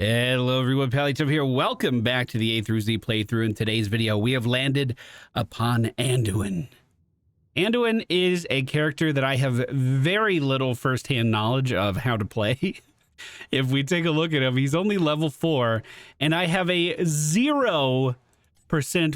Hello everyone, PallyTime here. Welcome back to the A through Z playthrough. In today's video, we have landed upon Anduin. Anduin is a character that I have very little firsthand knowledge of how to play. If we take a look at him, he's only level 4, and I have a 0%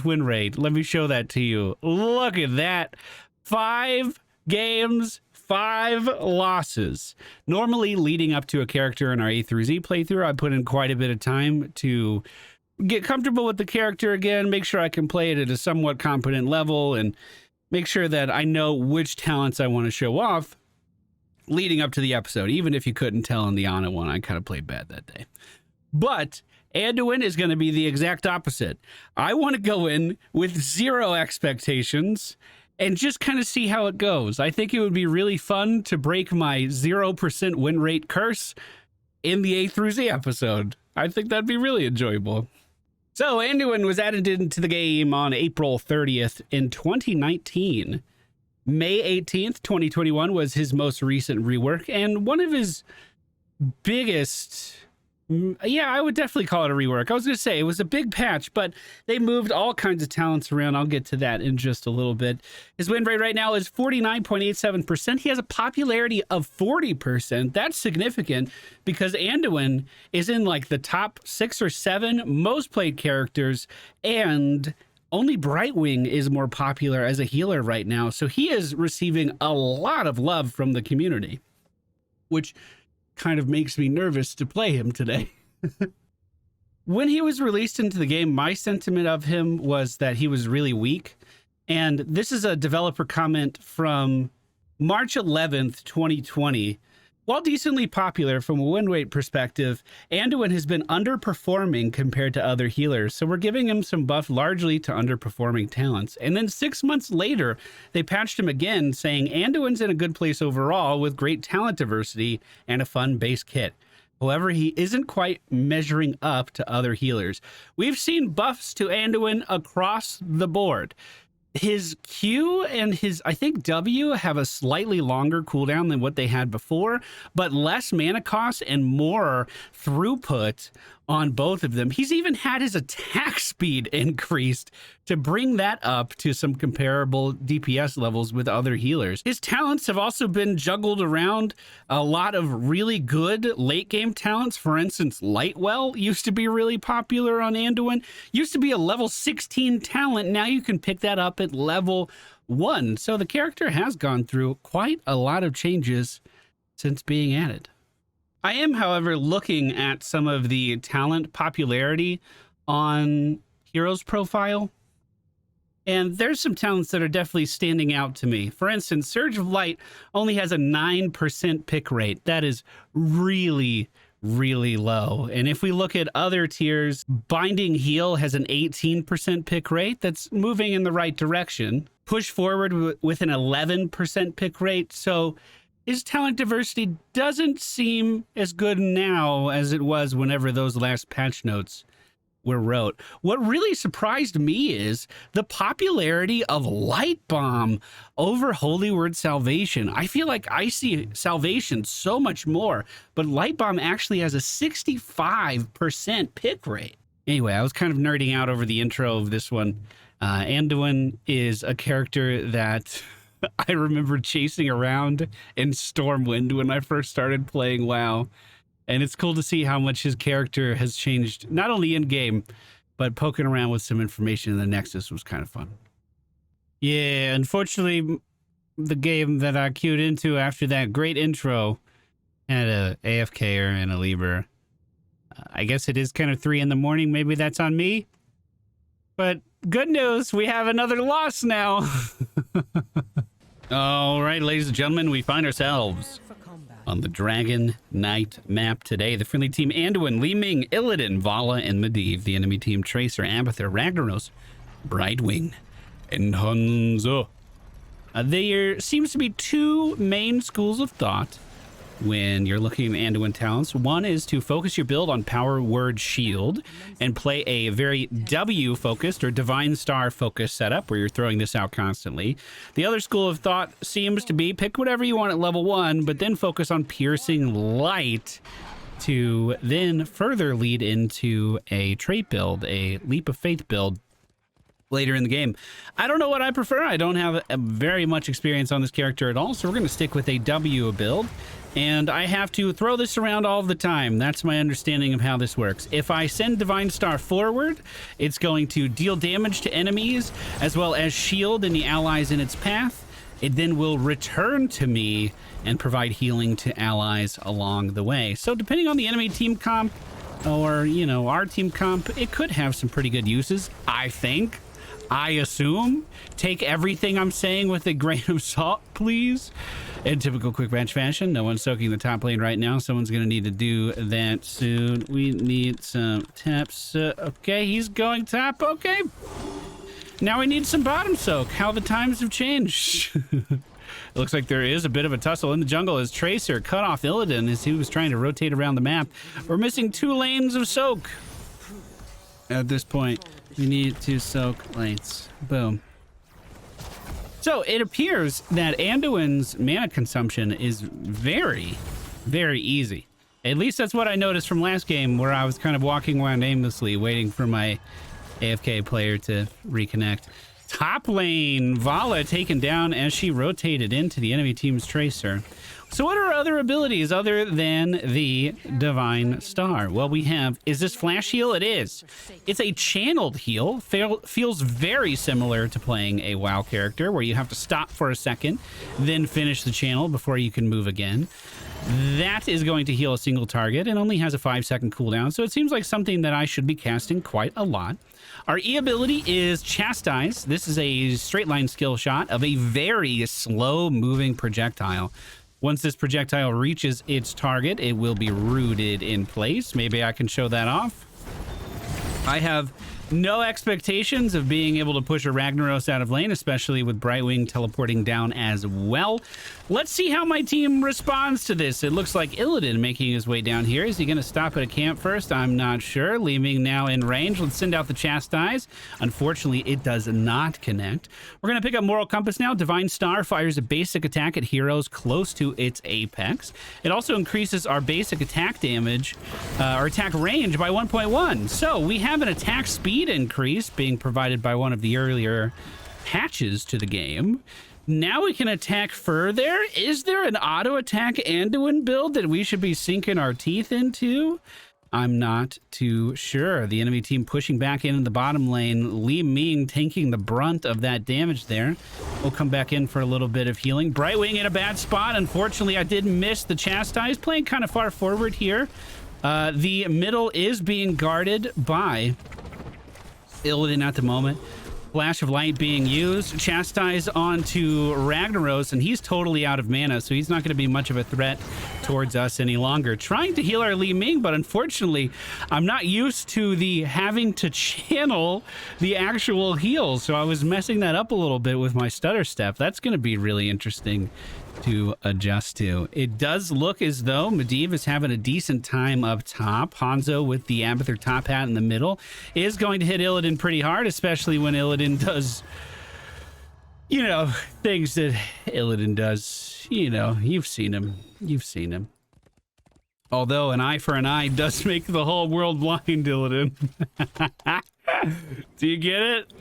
win rate. Let me show that to you. Look at that. 5 games, 5 losses. Normally, leading up to a character in our A through Z playthrough, I put in quite a bit of time to get comfortable with the character again, make sure I can play it at a somewhat competent level, and make sure that I know which talents I want to show off leading up to the episode. Even if you couldn't tell in the Ana one, I kind of played bad that day. But Anduin is going to be the exact opposite. I want to go in with 0 expectations and just kind of see how it goes. I think it would be really fun to break my 0% win rate curse in the A through Z episode. I think that'd be really enjoyable. So Anduin was added into the game on April 30th in 2019. May 18th, 2021 was his most recent rework, and one of his biggest... Yeah, I would definitely call it a rework. I was going to say it was a big patch, but they moved all kinds of talents around. I'll get to that in just a little bit. His win rate right now is 49.87%. He has a popularity of 40%. That's significant because Anduin is in like the top 6 or 7 most played characters, and only Brightwing is more popular as a healer right now. So he is receiving a lot of love from the community, which kind of makes me nervous to play him today. When he was released into the game, my sentiment of him was that he was really weak. And this is a developer comment from March 11th, 2020. While decently popular from a win rate perspective, Anduin has been underperforming compared to other healers, so we're giving him some buff largely to underperforming talents. And then 6 months later, they patched him again, saying Anduin's in a good place overall with great talent diversity and a fun base kit. However, he isn't quite measuring up to other healers. We've seen buffs to Anduin across the board. His Q and his, I think, W have a slightly longer cooldown than what they had before, but less mana cost and more throughput on both of them. He's even had his attack speed increased to bring that up to some comparable DPS levels with other healers. His talents have also been juggled around. A lot of really good late game talents. For instance, Lightwell used to be really popular on Anduin. Used to be a level 16 talent. Now you can pick that up at level 1. So the character has gone through quite a lot of changes since being added. I am, however, looking at some of the talent popularity on Heroes Profile, and there's some talents that are definitely standing out to me. For instance, Surge of Light only has a 9% pick rate. That is really, really low. And if we look at other tiers, Binding Heal has an 18% pick rate. That's moving in the right direction. Push Forward with an 11% pick rate. So his talent diversity doesn't seem as good now as it was whenever those last patch notes were wrote. What really surprised me is the popularity of Lightbomb over Holy Word Salvation. I feel like I see Salvation so much more, but Lightbomb actually has a 65% pick rate. Anyway, I was kind of nerding out over the intro of this one. Anduin is a character that I remember chasing around in Stormwind when I first started playing WoW. And it's cool to see how much his character has changed, not only in-game, but poking around with some information in the Nexus was kind of fun. Yeah, unfortunately, the game that I queued into after that great intro had a AFKer and a Lieber. I guess it is kind of 3 in the morning. Maybe that's on me. But good news, we have another loss now. All right, ladies and gentlemen, we find ourselves on the Dragon Knight map today. The friendly team Anduin, Li Ming, Illidan, Vala, and Medivh. The enemy team Tracer, Abathur, Ragnaros, Brightwing, and Hanzo. There seems to be 2 main schools of thought when you're looking at Anduin talents. One is to focus your build on Power Word Shield and play a very W-focused or Divine Star-focused setup where you're throwing this out constantly. The other school of thought seems to be pick whatever you want at level 1, but then focus on Piercing Light to then further lead into a trait build, a leap of faith build later in the game. I don't know what I prefer. I don't have very much experience on this character at all, so we're going to stick with a W build. And I have to throw this around all the time. That's my understanding of how this works. If I send Divine Star forward, it's going to deal damage to enemies, as well as shield any allies in its path. It then will return to me and provide healing to allies along the way. So depending on the enemy team comp, or, you know, our team comp, it could have some pretty good uses, I think. I assume. Take everything I'm saying with a grain of salt, please. In typical quick match fashion, no one's soaking the top lane right now. Someone's going to need to do that soon. We need some taps. Okay, he's going top. Okay. Now we need some bottom soak. How the times have changed. It looks like there is a bit of a tussle in the jungle as Tracer cut off Illidan as he was trying to rotate around the map. We're missing 2 lanes of soak. At this point, we need to soak lanes. Boom. So it appears that Anduin's mana consumption is very, very easy. At least that's what I noticed from last game, where I was kind of walking around aimlessly waiting for my AFK player to reconnect. Top lane, Vala taken down as she rotated into the enemy team's Tracer. So what are other abilities other than the Divine Star? Well, we have, is this flash heal? It is. It's a channeled heal. Feels very similar to playing a WoW character where you have to stop for a second, then finish the channel before you can move again. That is going to heal a single target and only has a 5-second cooldown, so it seems like something that I should be casting quite a lot. Our E ability is Chastise. This is a straight line skill shot of a very slow moving projectile. Once this projectile reaches its target, it will be rooted in place. Maybe I can show that off. I have no expectations of being able to push a Ragnaros out of lane, especially with Brightwing teleporting down as well. Let's see how my team responds to this. It looks like Illidan making his way down here. Is he going to stop at a camp first? I'm not sure. Leaving now in range. Let's send out the Chastise. Unfortunately, it does not connect. We're going to pick up Moral Compass now. Divine Star fires a basic attack at heroes close to its apex. It also increases our basic attack damage, or attack range by 1.1. So we have an attack speed increase being provided by one of the earlier patches to the game. Now we can attack further. Is there an auto attack Anduin build that we should be sinking our teeth into? I'm not too sure. The enemy team pushing back into the bottom lane. Li Ming taking the brunt of that damage there. We'll come back in for a little bit of healing. Brightwing in a bad spot. Unfortunately, I did miss the Chastise. Playing kind of far forward here. The middle is being guarded by Illidan at the moment. Flash of Light being used. Chastise onto Ragnaros, and he's totally out of mana, so he's not going to be much of a threat towards us any longer. Trying to heal our Li Ming, but unfortunately, I'm not used to the having to channel the actual heal, so I was messing that up a little bit with my stutter step. That's going to be really interesting to adjust to. It does look as though Medivh is having a decent time up top. Hanzo with the Abathur top hat in the middle is going to hit Illidan pretty hard, especially when Illidan does, you know, things that Illidan does. You know, you've seen him. You've seen him. Although an eye for an eye does make the whole world blind, Illidan. Do you get it?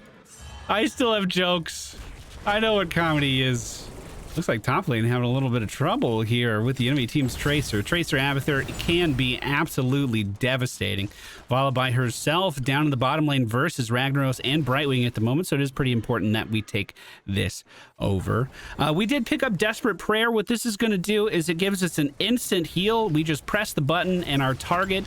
I still have jokes. I know what comedy is. Looks like top lane having a little bit of trouble here with the enemy team's Tracer. Tracer Abathur can be absolutely devastating. Vala by herself down in the bottom lane versus Ragnaros and Brightwing at the moment, so it is pretty important that we take this over. We did pick up Desperate Prayer. What this is going to do is it gives us an instant heal. We just press the button and our target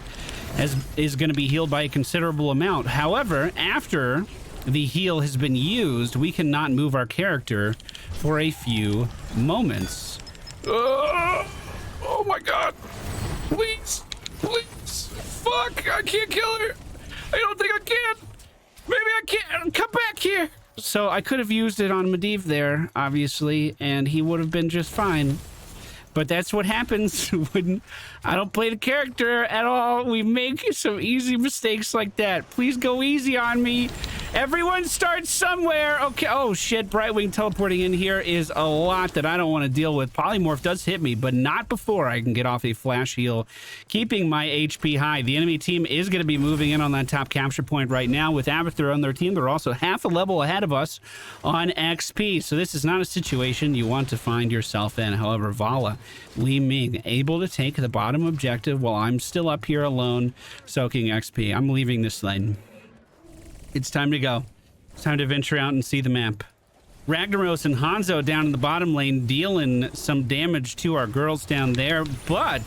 is going to be healed by a considerable amount. However, after the heal has been used, we cannot move our character for a few moments. Oh my god. Please. Please. Fuck. I can't kill her. I don't think I can. Maybe I can. Come back here. So I could have used it on Medivh there, obviously, and he would have been just fine. But that's what happens when I don't play the character at all. We make some easy mistakes like that. Please go easy on me. Everyone starts somewhere. Okay. Oh, shit. Brightwing teleporting in here is a lot that I don't want to deal with. Polymorph does hit me, but not before I can get off a flash heal, keeping my HP high. The enemy team is going to be moving in on that top capture point right now. With Abathur on their team, they're also half a level ahead of us on XP. So this is not a situation you want to find yourself in. However, Vala, Li Ming, able to take the bottom objective while I'm still up here alone, soaking XP. I'm leaving this lane. It's time to go. It's time to venture out and see the map. Ragnaros and Hanzo down in the bottom lane dealing some damage to our girls down there, but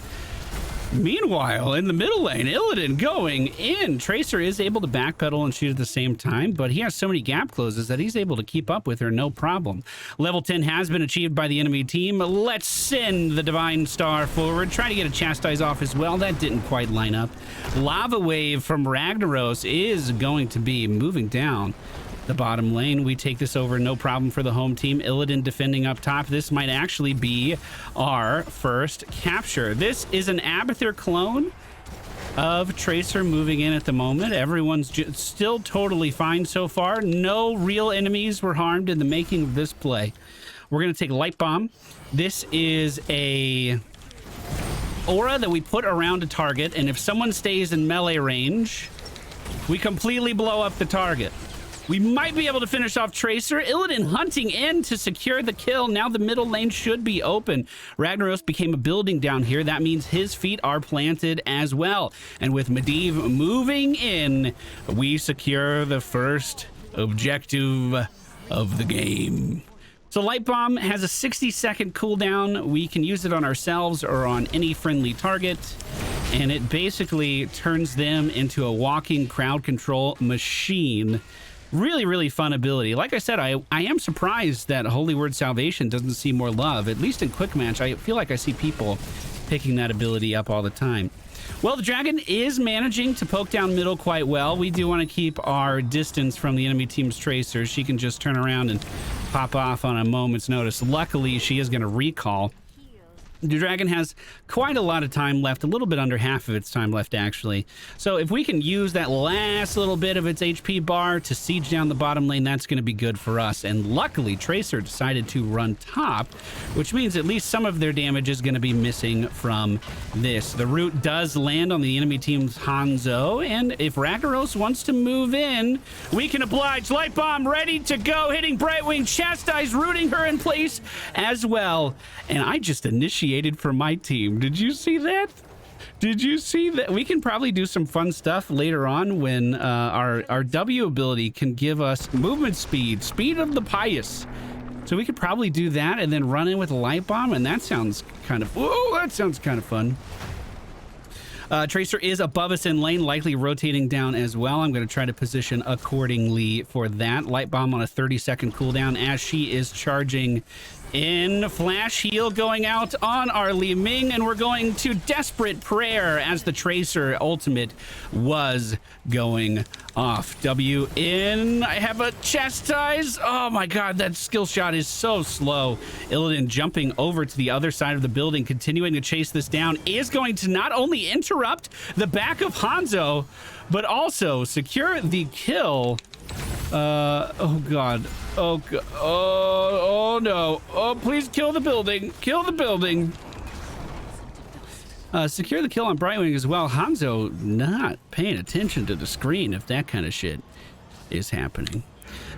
meanwhile, in the middle lane, Illidan going in. Tracer is able to backpedal and shoot at the same time, but he has so many gap closes that he's able to keep up with her no problem. Level 10 has been achieved by the enemy team. Let's send the Divine Star forward. Try to get a Chastise off as well. That didn't quite line up. Lava Wave from Ragnaros is going to be moving down the bottom lane. We take this over, no problem for the home team. Illidan defending up top. This might actually be our first capture. This is an Abathur clone of Tracer moving in at the moment. Everyone's still totally fine so far. No real enemies were harmed in the making of this play. We're going to take Lightbomb. This is a aura that we put around a target, and if someone stays in melee range, we completely blow up the target. We might be able to finish off Tracer. Illidan hunting in to secure the kill. Now the middle lane should be open. Ragnaros became a building down here. That means his feet are planted as well. And with Medivh moving in, we secure the first objective of the game. So Lightbomb has a 60-second cooldown. We can use it on ourselves or on any friendly target, and it basically turns them into a walking crowd control machine. Really, really fun ability. Like I said, I am surprised that Holy Word Salvation doesn't see more love. At least in Quick Match, I feel like I see people picking that ability up all the time. Well, the dragon is managing to poke down middle quite well. We do want to keep our distance from the enemy team's Tracer. She can just turn around and pop off on a moment's notice. Luckily, she is going to recall. The dragon has quite a lot of time left, a little bit under half of its time left, actually. So if we can use that last little bit of its HP bar to siege down the bottom lane, that's going to be good for us. And luckily, Tracer decided to run top, which means at least some of their damage is going to be missing from this. The root does land on the enemy team's Hanzo, and if Ragnaros wants to move in, we can oblige. Lightbomb ready to go, hitting Brightwing, Chastise rooting her in place as well. And I just initiated for my team. Did you see that? Did you see that? We can probably do some fun stuff later on when our W ability can give us movement speed, speed of the pious. So we could probably do that and then run in with a Lightbomb, and that sounds kind of, oh, that sounds kind of fun. Tracer is above us in lane, likely rotating down as well. I'm going to try to position accordingly for that. Lightbomb on a 30-second cooldown as she is charging in. Flash heal going out on our Li Ming, and we're going to Desperate Prayer as the Tracer ultimate was going off. W in. I have a Chastise. Oh my god, that skill shot is so slow. Illidan jumping over to the other side of the building, continuing to chase this down, is going to not only interrupt the back of Hanzo, but also secure the kill. Oh god. Oh god. Oh no. Oh, please kill the building. Kill the building. Secure the kill on Brightwing as well. Hanzo not paying attention to the screen if that kind of shit is happening.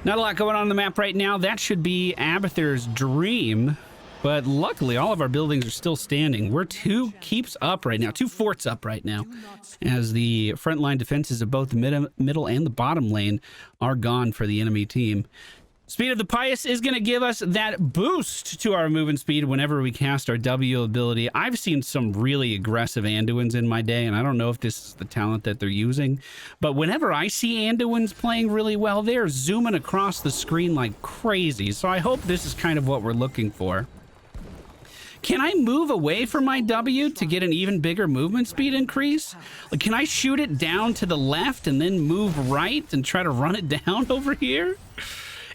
Not a lot going on the map right now. That should be Abathur's dream. But luckily, all of our buildings are still standing. We're 2 keeps up right now, 2 forts up right now, as the frontline defenses of both the middle and the bottom lane are gone for the enemy team. Speed of the Pious is going to give us that boost to our movement speed whenever we cast our W ability. I've seen some really aggressive Anduins in my day, and I don't know if this is the talent that they're using, but whenever I see Anduins playing really well, they're zooming across the screen like crazy. So I hope this is kind of what we're looking for. Can I move away from my W to get an even bigger movement speed increase? Like, can I shoot it down to the left and then move right and try to run it down over here?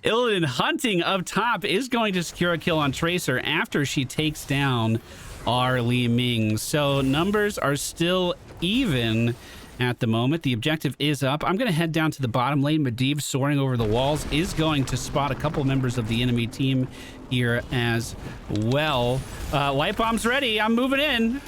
Illidan hunting up top is going to secure a kill on Tracer after she takes down our Li Ming. So numbers are still even at the moment. The objective is up. I'm going to head down to the bottom lane. Medivh, soaring over the walls, is going to spot a couple members of the enemy team here as well. Lightbomb's ready. I'm moving in.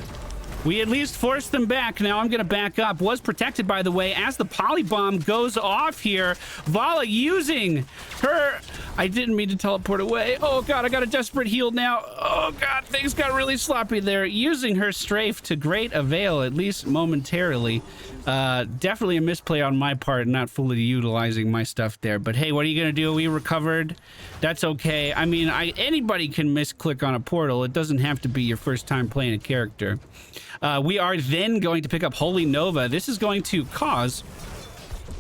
We at least forced them back. Now I'm going to back up. Was protected, by the way, as the polybomb goes off here. Vala using her... I didn't mean to teleport away. Oh, God, I got a desperate heal now. Oh, God, things got really sloppy there. Using her strafe to great avail, at least momentarily. Definitely a misplay on my part, not fully utilizing my stuff there. But, hey, what are you going to do? We recovered. That's okay. I mean, anybody can misclick on a portal. It doesn't have to be your first time playing a character. We are then going to pick up Holy Nova. This is going to cause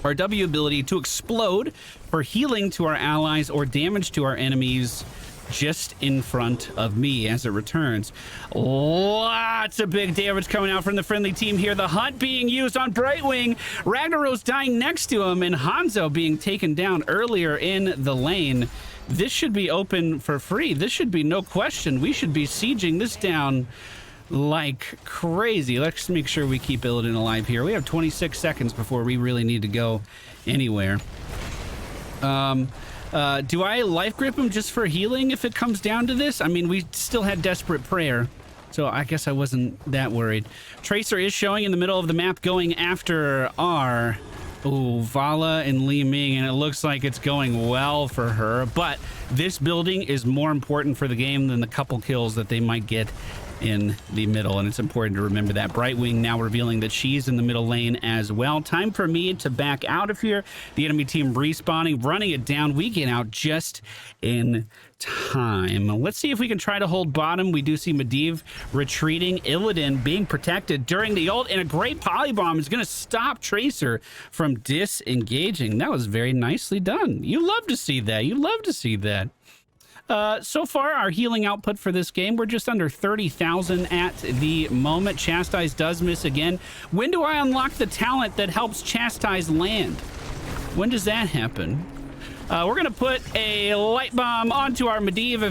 our W ability to explode for healing to our allies or damage to our enemies just in front of me as it returns. Lots of big damage coming out from the friendly team here. The hunt being used on Brightwing. Ragnaros dying next to him, and Hanzo being taken down earlier in the lane. This should be open for free. This should be no question. We should be sieging this down like crazy. Let's make sure we keep Illidan alive here. We have 26 seconds before we really need to go anywhere. Do I life grip him just for healing if it comes down to this? I mean, we still had Desperate Prayer, so I guess I wasn't that worried. Tracer is showing in the middle of the map going after our... Ooh, Vala and Li Ming, and it looks like it's going well for her, but this building is more important for the game than the couple kills that they might get in the middle, and it's important to remember that. Brightwing now revealing that she's in the middle lane as well. Time for me to back out of here. The enemy team respawning, running it down. We get out just in time. Let's see if we can try to hold bottom. We do see Medivh retreating. Illidan being protected during the ult, and a great polybomb is going to stop Tracer from disengaging. That was very nicely done. You love to see that. You love to see that. So far, our healing output for this game, we're just under 30,000 at the moment. Chastise does miss again. When do I unlock the talent that helps Chastise land? When does that happen? We're going to put a light bomb onto our Medivh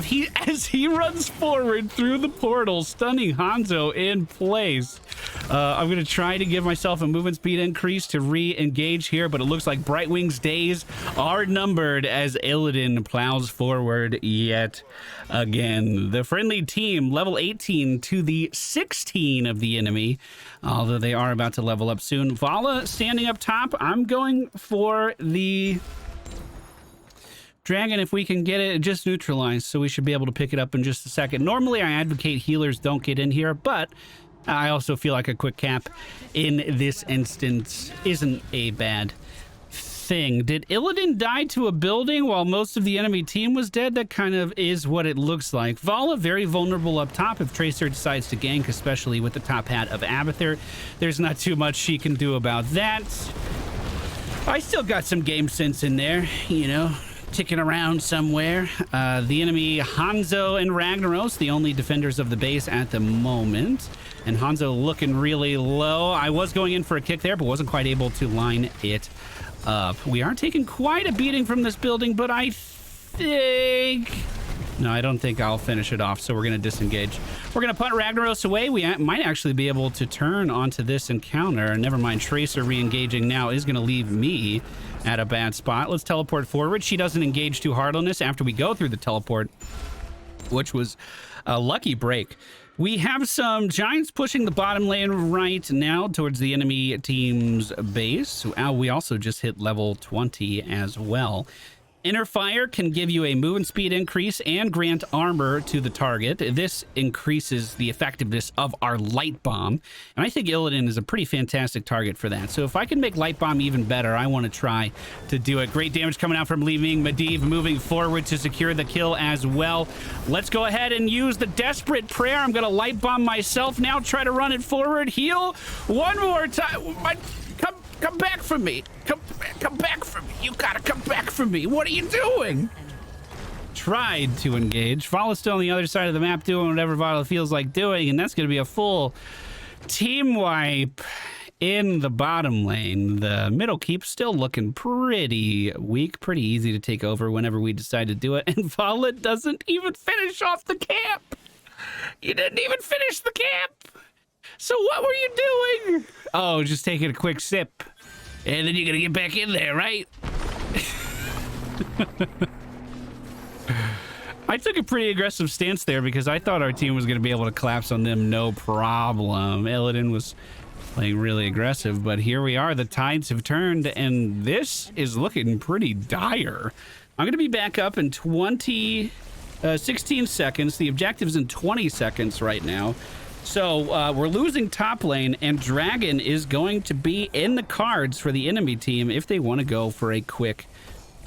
as he runs forward through the portal, stunning Hanzo in place. I'm going to try to give myself a movement speed increase to re-engage here, but it looks like Brightwing's days are numbered as Illidan plows forward yet again. The friendly team, level 18 to the 16 of the enemy, although they are about to level up soon. Vala standing up top. I'm going for the... Dragon, if we can get it just neutralized, so we should be able to pick it up in just a second. Normally, I advocate healers don't get in here, but I also feel like a quick cap in this instance isn't a bad thing. Did Illidan die to a building while most of the enemy team was dead? That kind of is what it looks like. Vala very vulnerable up top if Tracer decides to gank, especially with the top hat of Abathur. There's not too much she can do about that. I still got some game sense in there, you know, ticking around somewhere. The enemy, Hanzo and Ragnaros, the only defenders of the base at the moment. And Hanzo looking really low. I was going in for a kick there, but wasn't quite able to line it up. We are taking quite a beating from this building, but I think... No, I don't think I'll finish it off, so we're going to disengage. We're going to punt Ragnaros away. We might actually be able to turn onto this encounter. Never mind, Tracer re-engaging now is going to leave me at a bad spot. Let's teleport forward. She doesn't engage too hard on this after we go through the teleport, which was a lucky break. We have some giants pushing the bottom lane right now towards the enemy team's base. We also just hit level 20 as well. Inner Fire can give you a movement speed increase and grant armor to the target. This increases the effectiveness of our Lightbomb, and I think Illidan is a pretty fantastic target for that. So if I can make Lightbomb even better, I want to try to do it. Great damage coming out from Li Ming. Medivh moving forward to secure the kill as well. Let's go ahead and use the Desperate Prayer. I'm going to Lightbomb myself now, try to run it forward. Heal one more time. Come back for me. Come back for me. You gotta come back for me. What are you doing? Tried to engage. Vala's still on the other side of the map doing whatever Vala feels like doing, and that's gonna be a full team wipe in the bottom lane. The middle keep still looking pretty weak, pretty easy to take over whenever we decide to do it, and Vala doesn't even finish off the camp. You didn't even finish the camp. So what were you doing? Oh, just taking a quick sip. And then you're gonna get back in there, right? I took a pretty aggressive stance there because I thought our team was gonna be able to collapse on them no problem. Illidan was playing really aggressive, but here we are. The tides have turned, and this is looking pretty dire. I'm gonna be back up in 16 seconds. The objective's in 20 seconds right now. So we're losing top lane, and Dragon is going to be in the cards for the enemy team if they want to go for a quick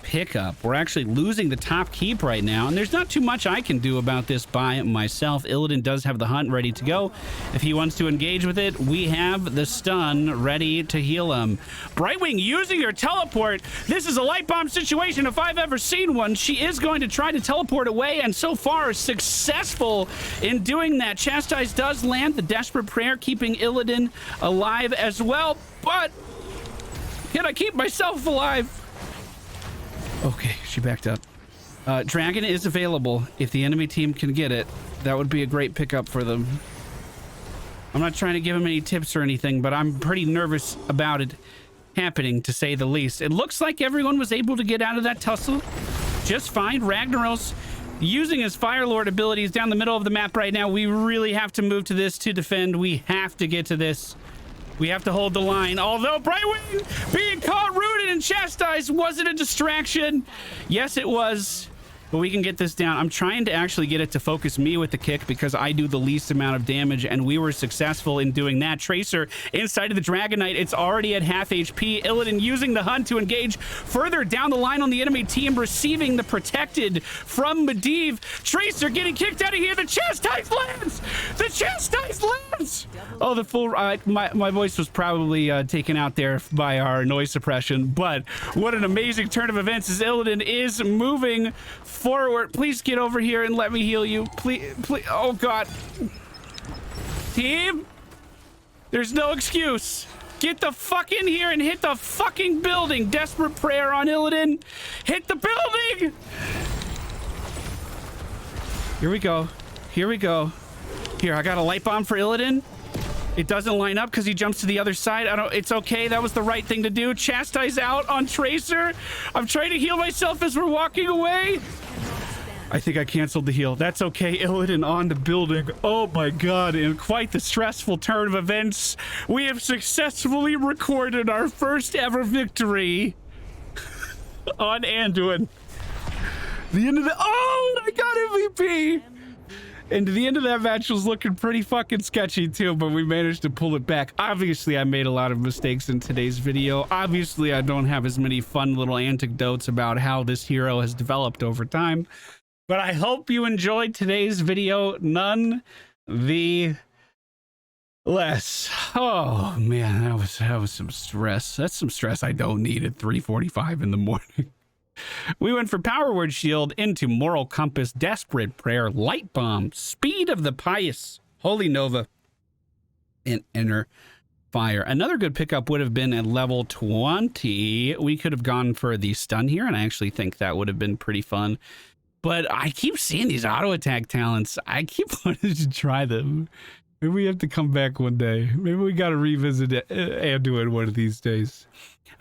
pickup. We're actually losing the top keep right now, and there's not too much I can do about this by myself. Illidan does have the hunt ready to go. If he wants to engage with it, we have the stun ready to heal him. Brightwing using her teleport. This is a Lightbomb situation if I've ever seen one. She is going to try to teleport away, and so far successful in doing that. Chastise does land the Desperate Prayer, keeping Illidan alive as well, but can I keep myself alive? Okay, she backed up. Dragon is available. If the enemy team can get it, that would be a great pickup for them. I'm not trying to give him any tips or anything, but I'm pretty nervous about it happening, to say the least. It looks like everyone was able to get out of that tussle just fine. Ragnaros using his Fire Lord abilities down the middle of the map right now. We really have to move to this to defend. We have to get to this. We have to hold the line. Although Brightwing being caught rooted and chastised wasn't a distraction. Yes, it was. But we can get this down. I'm trying to actually get it to focus me with the kick because I do the least amount of damage, and we were successful in doing that. Tracer inside of the Dragon Knight. It's already at half HP. Illidan using the hunt to engage further down the line on the enemy team, receiving the protected from Medivh. Tracer getting kicked out of here. The Chastise lands! The Chastise lands! Oh, the full... my voice was probably taken out there by our noise suppression, but what an amazing turn of events as Illidan is moving forward. Please get over here and let me heal you. Please, please. Oh, God. Team, there's no excuse. Get the fuck in here and hit the fucking building. Desperate Prayer on Illidan. Hit the building. Here we go. Here we go. Here, I got a light bomb for Illidan. It doesn't line up because he jumps to the other side. It's okay. That was the right thing to do. Chastise out on Tracer. I'm trying to heal myself as we're walking away. I think I canceled the heal. That's okay. Illidan on the building. Oh my God. In quite the stressful turn of events, we have successfully recorded our first ever victory on Anduin. The end of the... Oh, I got MVP. And the end of that match was looking pretty fucking sketchy too, but we managed to pull it back. Obviously, I made a lot of mistakes in today's video. Obviously, I don't have as many fun little anecdotes about how this hero has developed over time. But I hope you enjoyed today's video none the less. Oh man, that was some stress. That's some stress I don't need at 3:45 in the morning. We went for Power Word Shield into Moral Compass, Desperate Prayer, Light Bomb, Speed of the Pious, Holy Nova, and Inner Fire. Another good pickup would have been at level 20. We could have gone for the stun here, and I actually think that would have been pretty fun. But I keep seeing these auto attack talents. I keep wanting to try them. Maybe we have to come back one day. Maybe we got to revisit Anduin one of these days.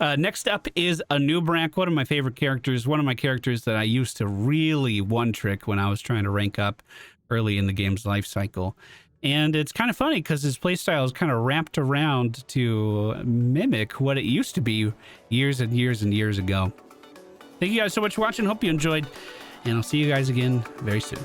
Next up is Anubrak, one of my favorite characters, one of my characters that I used to really one-trick when I was trying to rank up early in the game's life cycle. And it's kind of funny because his playstyle is kind of wrapped around to mimic what it used to be years and years and years ago. Thank you guys so much for watching. Hope you enjoyed, and I'll see you guys again very soon.